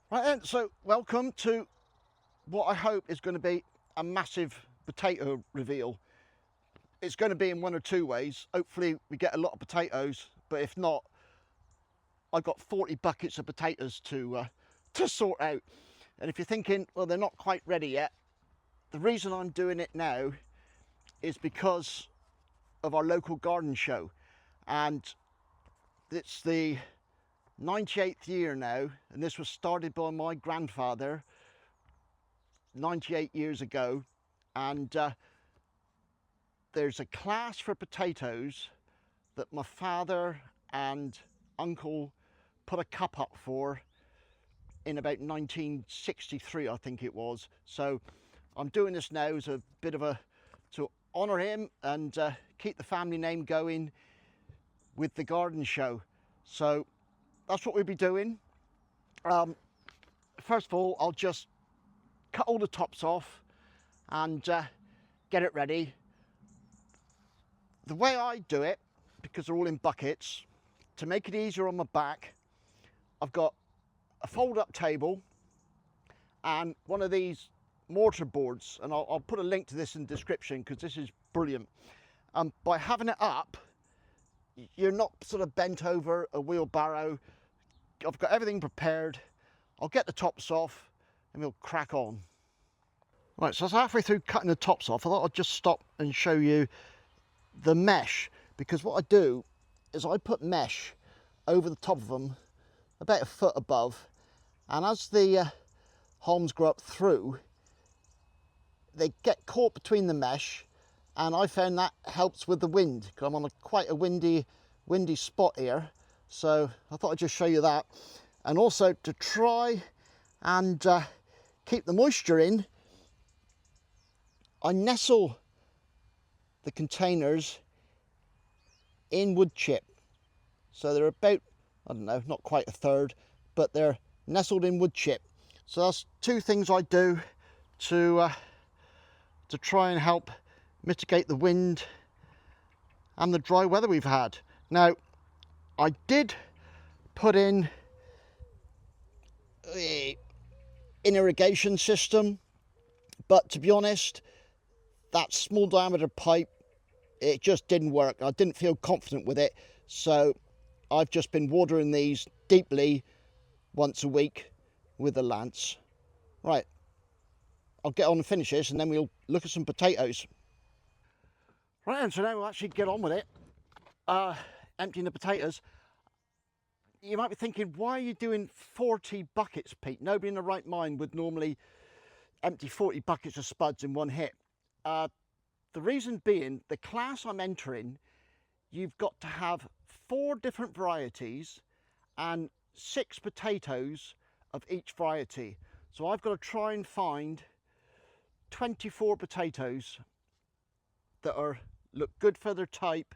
Right then, so welcome to what I hope is going to be a massive potato reveal. It's going to be in one or two ways. Hopefully we get a lot of potatoes, but if not, I've got 40 buckets of potatoes to sort out. And if you're thinking, well, they're not quite ready yet, the reason I'm doing it now is because of our local garden show. And it's the 98th year now, and this was started by my grandfather 98 years ago. And there's a class for potatoes that my father and uncle put a cup up for in about 1963, I think it was. So I'm doing this now as a bit of a to honour him and keep the family name going with the garden show. So that's what we'll be doing. First of all, I'll just cut all the tops off and get it ready. The way I do it, because they're all in buckets, to make it easier on my back, I've got a fold-up table and one of these mortar boards, and I'll put a link to this in the description because this is brilliant. By having it up, you're not sort of bent over a wheelbarrow. I've got everything prepared. I'll get the tops off and we'll crack on. Right, so halfway through cutting the tops off, I thought I'd just stop and show you the mesh, because what I do is I put mesh over the top of them about a foot above, and as the haulms grow up through, they get caught between the mesh, and I found that helps with the wind because I'm on quite a windy spot here. So I thought I'd just show you that, and also to try and keep the moisture in, I nestle the containers in wood chip. So they're about, I don't know, not quite a third, but they're nestled in wood chip. So that's two things I do to try and help mitigate the wind and the dry weather we've had. Now, I did put in an irrigation system, but to be honest, that small diameter pipe, it just didn't work. I didn't feel confident with it, so I've just been watering these deeply once a week with a lance. Right, I'll get on and finish this and then we'll look at some potatoes. Right, and so now we'll actually get on with it, emptying the potatoes. You might be thinking, why are you doing 40 buckets, Pete? Nobody in the right mind would normally empty 40 buckets of spuds in one hit. The reason being, the class I'm entering, you've got to have 4 different varieties and 6 potatoes of each variety. So I've got to try and find 24 potatoes that look good for their type,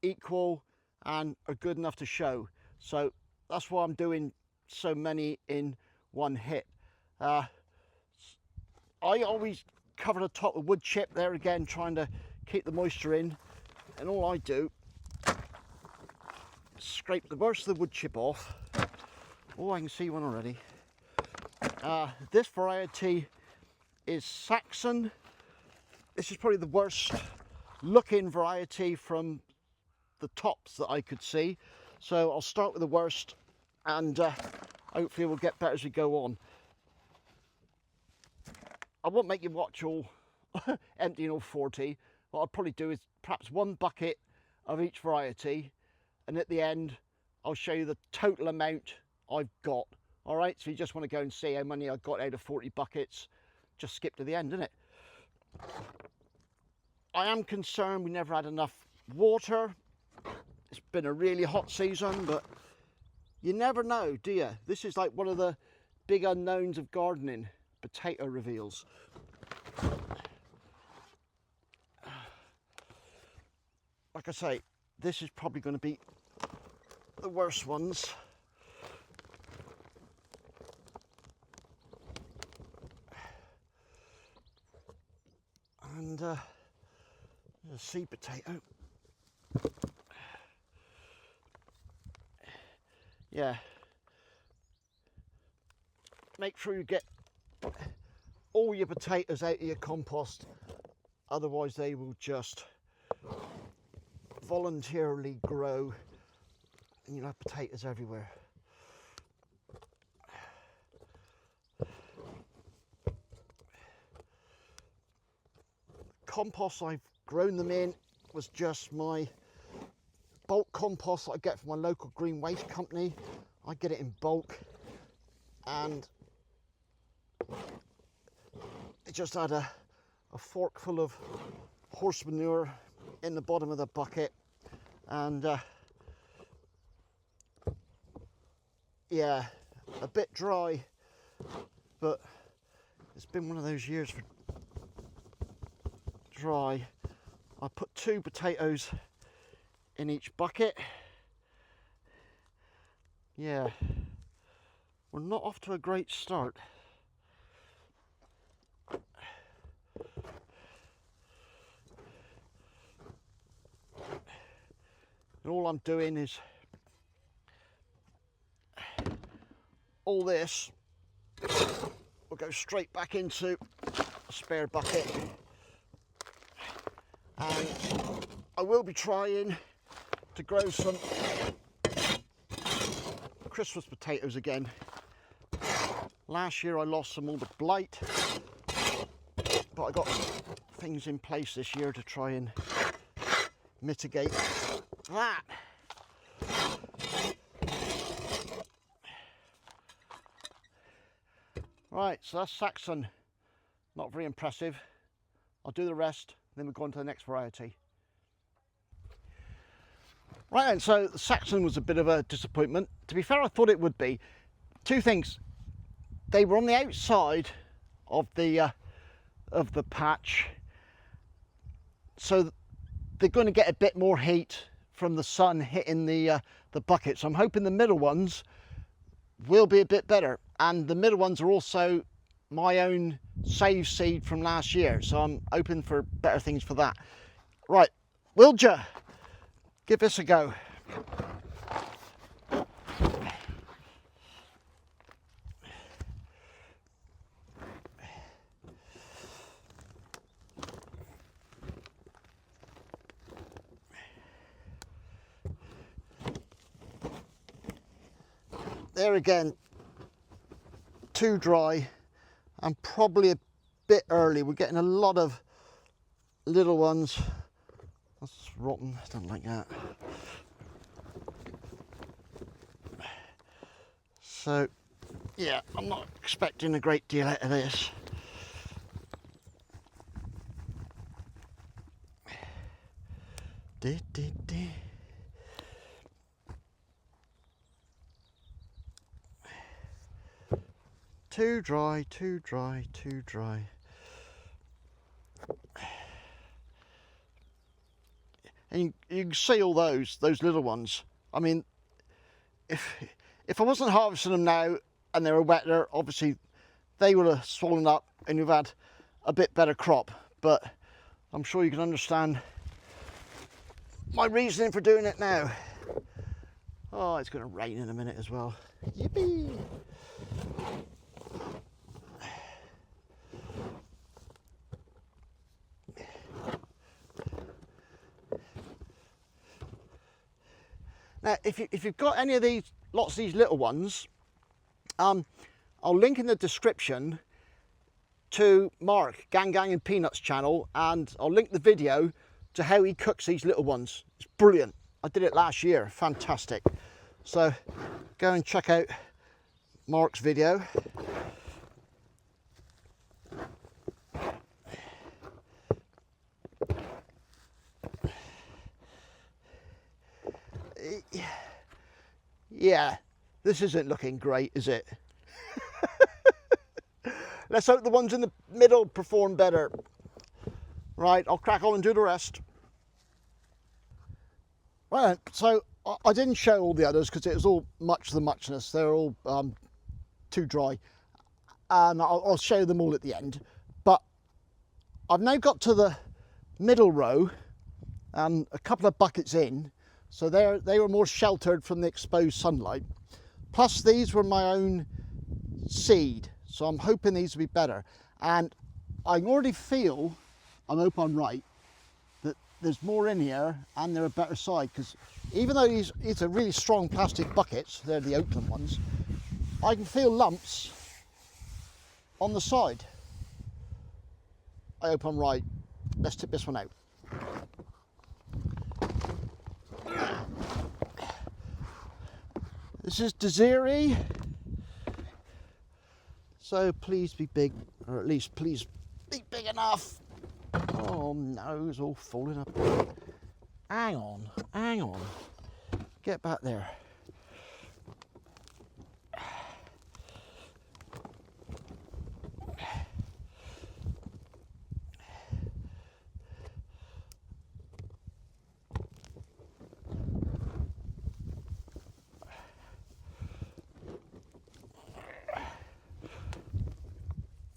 equal, and are good enough to show. So that's why I'm doing so many in one hit. I always cover the top with wood chip there again, trying to keep the moisture in, and all I do is scrape the worst of the wood chip off. Oh, I can see one already. This variety is Saxon. This is probably the worst looking variety from the tops that I could see, so I'll start with the worst and hopefully we'll get better as we go on. I won't make you watch all emptying all 40. What I'll probably do is perhaps 1 bucket of each variety, and at the end I'll show you the total amount I've got. All right, so you just want to go and see how many I got out of 40 buckets, just skip to the end, isn't it? I am concerned we never had enough water. It's been a really hot season, but you never know, do you? This is like one of the big unknowns of gardening, potato reveals. Like I say, this is probably going to be the worst ones. And a seed potato. Yeah. make sure you get all your potatoes out of your compost, otherwise they will just voluntarily grow and you'll have potatoes everywhere. Compost I've grown them in was just my bulk compost that I get from my local green waste company. I get it in bulk, and it just had a fork full of horse manure in the bottom of the bucket, and yeah, a bit dry, but it's been one of those years for dry. I put 2 potatoes in each bucket. Yeah, we're not off to a great start. And all I'm doing is all this will go straight back into a spare bucket, and I will be trying to grow some Christmas potatoes again. Last year I lost them all to blight, but I got things in place this year to try and mitigate that. Right, so that's Saxon. Not very impressive. I'll do the rest, then we'll go on to the next variety. Right then, so the Saxon was a bit of a disappointment. To be fair, I thought it would be. 2 things. They were on the outside of the patch, so they're going to get a bit more heat from the sun hitting the bucket. So I'm hoping the middle ones will be a bit better. And the middle ones are also my own save seed from last year, so I'm hoping for better things for that. Right, will you give this a go? There again, too dry and probably a bit early. We're getting a lot of little ones. That's rotten, I don't like that. So yeah, I'm not expecting a great deal out of this. Too dry, too dry, too dry. And you can see all those little ones. I mean, if I wasn't harvesting them now and they were wetter, obviously they would have swollen up and you've had a bit better crop. But I'm sure you can understand my reasoning for doing it now. Oh, it's going to rain in a minute as well. Yippee! Now, if you've got any of these, lots of these little ones, I'll link in the description to Mark, Gang and Peanuts channel, and I'll link the video to how he cooks these little ones. It's brilliant. I did it last year, fantastic. So go and check out Mark's video. Yeah, this isn't looking great, is it? Let's hope the ones in the middle perform better. Right, I'll crack on and do the rest. Right, so I didn't show all the others because it was all much the muchness. They're all too dry. And I'll show them all at the end. But I've now got to the middle row and a couple of buckets in. So they were more sheltered from the exposed sunlight. Plus these were my own seed. So I'm hoping these will be better. And I already feel, I hope I'm right, that there's more in here and they're a better side, because even though these are really strong plastic buckets, they're the Oakland ones, I can feel lumps on the side. I hope I'm right. Let's tip this one out. This is Diri. So please be big, or at least please be big enough. Oh no, it's all falling up. Hang on, hang on. Get back there.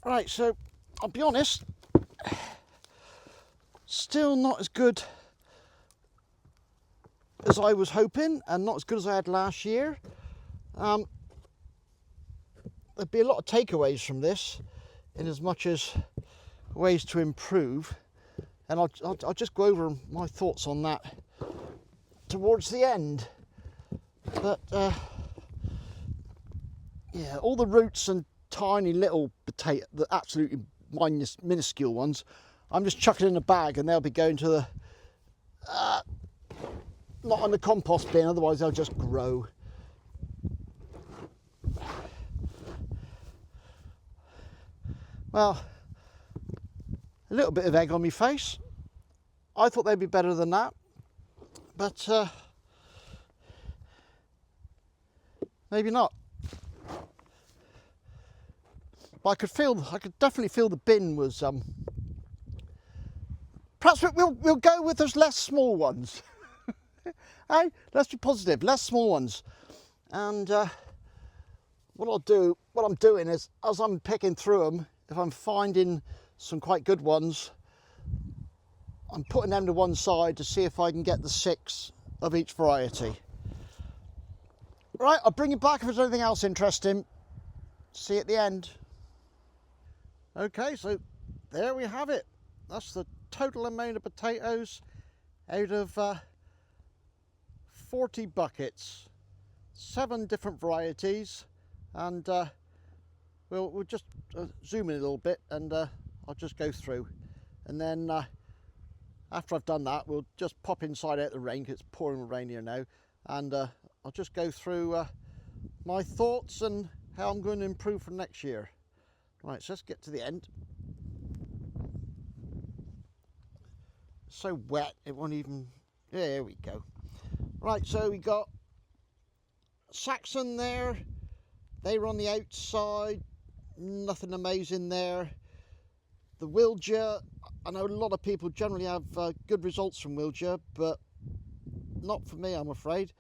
Right, so I'll be honest, still not as good as I was hoping, and not as good as I had last year. There'd be a lot of takeaways from this, in as much as ways to improve, and I'll just go over my thoughts on that towards the end. But yeah, all the roots and tiny little potato, the absolutely minuscule ones, I'm just chucking in a bag, and they'll be going to the not on the compost bin, otherwise they'll just grow. Well, a little bit of egg on my face. I thought they'd be better than that, but maybe not. But I could definitely feel the bin was. Perhaps we'll go with those less small ones. Hey, let's be positive. Less small ones. And what I'm doing is, as I'm picking through them, if I'm finding some quite good ones, I'm putting them to one side to see if I can get the 6 of each variety. Right, I'll bring you back if there's anything else interesting. See you at the end. Okay, so there we have it. That's the total amount of potatoes out of 40 buckets, 7 different varieties, and we'll just zoom in a little bit, and I'll just go through, and then after I've done that, we'll just pop inside out the rain, 'cause it's pouring rain here now, and I'll just go through my thoughts and how I'm going to improve for next year. Right, so let's get to the end. It's so wet, it won't even. There we go. Right, so we got Saxon there. They were on the outside, nothing amazing there. The Wilja, I know a lot of people generally have good results from Wilja, but not for me, I'm afraid.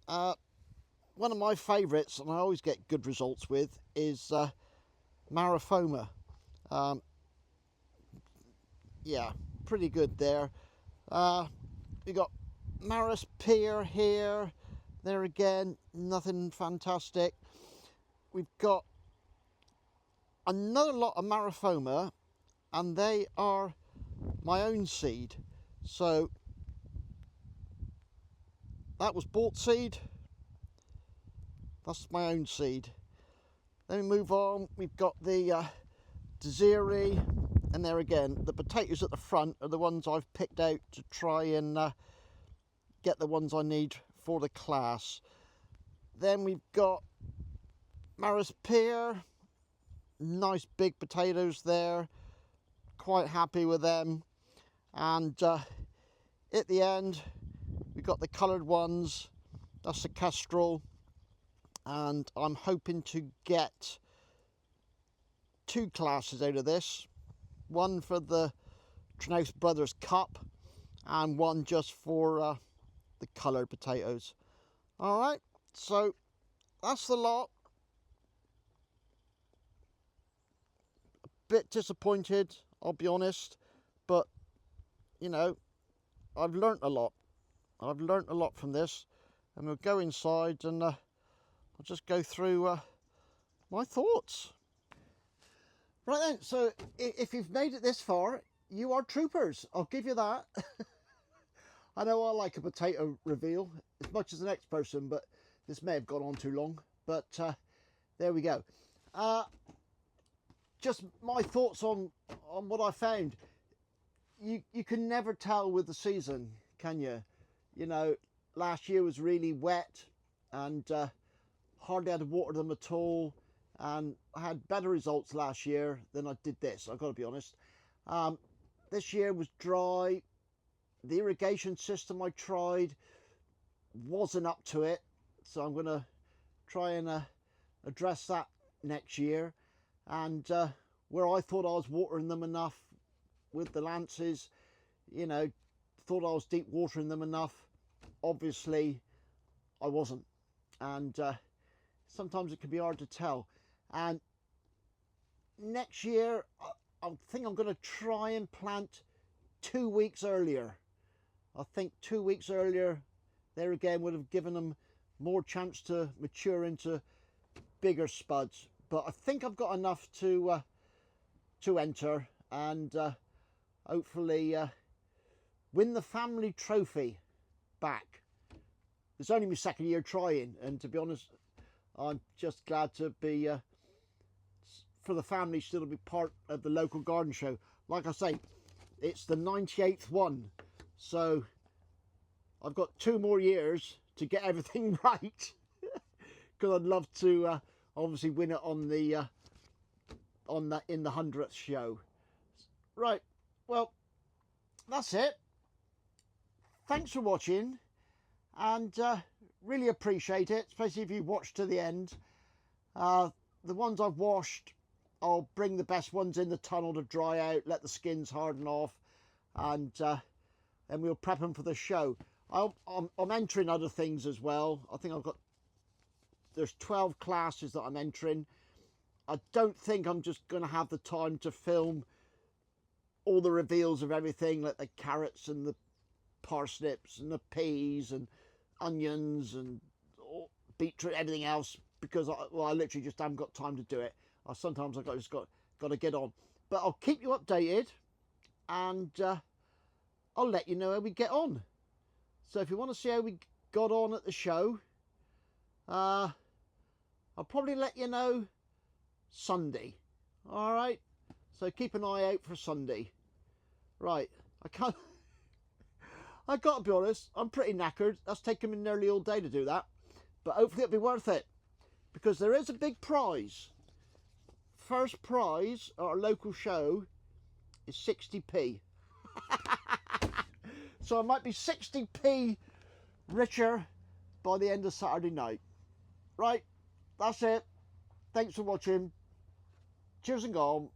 One of my favourites, and I always get good results with, is Marifoma. Yeah, pretty good there. We got Maris Pier here. There again, nothing fantastic. We've got another lot of Marifoma, and they are my own seed. So that was bought seed. That's my own seed. Then we move on. We've got the Diri, and there again, the potatoes at the front are the ones I've picked out to try and get the ones I need for the class. Then we've got Maris Pier, nice big potatoes there, quite happy with them. And at the end, we've got the coloured ones, that's the Kestrel, and I'm hoping to get 2 classes out of this, one for the Trinaus Brothers Cup and one just for the coloured potatoes. Alright, so that's the lot. A bit disappointed, I'll be honest, but you know, I've learnt a lot. I've learnt a lot from this, and we'll go inside and I'll just go through my thoughts. Right then, so if you've made it this far, you are troopers. I'll give you that. I know I like a potato reveal as much as the next person, but this may have gone on too long. But there we go. Just my thoughts on what I found. You can never tell with the season, can you? You know, last year was really wet and hardly had to water them at all. And I had better results last year than I did this, I've got to be honest. This year was dry. The irrigation system I tried wasn't up to it, so I'm going to try and address that next year. And where I thought I was watering them enough with the lances, you know, thought I was deep watering them enough, obviously I wasn't. And sometimes it can be hard to tell. And next year I think I'm going to try and plant 2 weeks earlier. I think 2 weeks earlier there again would have given them more chance to mature into bigger spuds. But I think I've got enough to enter and hopefully win the family trophy back. It's only my second year trying, and to be honest, I'm just glad to be for the family still to be part of the local garden show. Like I say, it's the 98th one, so I've got 2 more years to get everything right, because I'd love to obviously win it on the in the 100th show. Right, well, that's it. Thanks for watching, and really appreciate it, especially if you watched to the end. The ones I've washed, I'll bring the best ones in the tunnel to dry out, let the skins harden off, and then we'll prep them for the show. I'm entering other things as well. I think there's 12 classes that I'm entering. I don't think I'm just going to have the time to film all the reveals of everything, like the carrots and the parsnips and the peas and onions and beetroot, everything else, because I literally just haven't got time to do it. Sometimes I've just got to get on. But I'll keep you updated, and I'll let you know how we get on. So if you want to see how we got on at the show, I'll probably let you know Sunday. All right, so keep an eye out for Sunday. Right, I got to be honest, I'm pretty knackered. That's taken me nearly all day to do that, but hopefully it'll be worth it, because there is a big prize. First prize at our local show is 60p. So I might be 60p richer by the end of Saturday night. Right, that's it. Thanks for watching. Cheers and gone.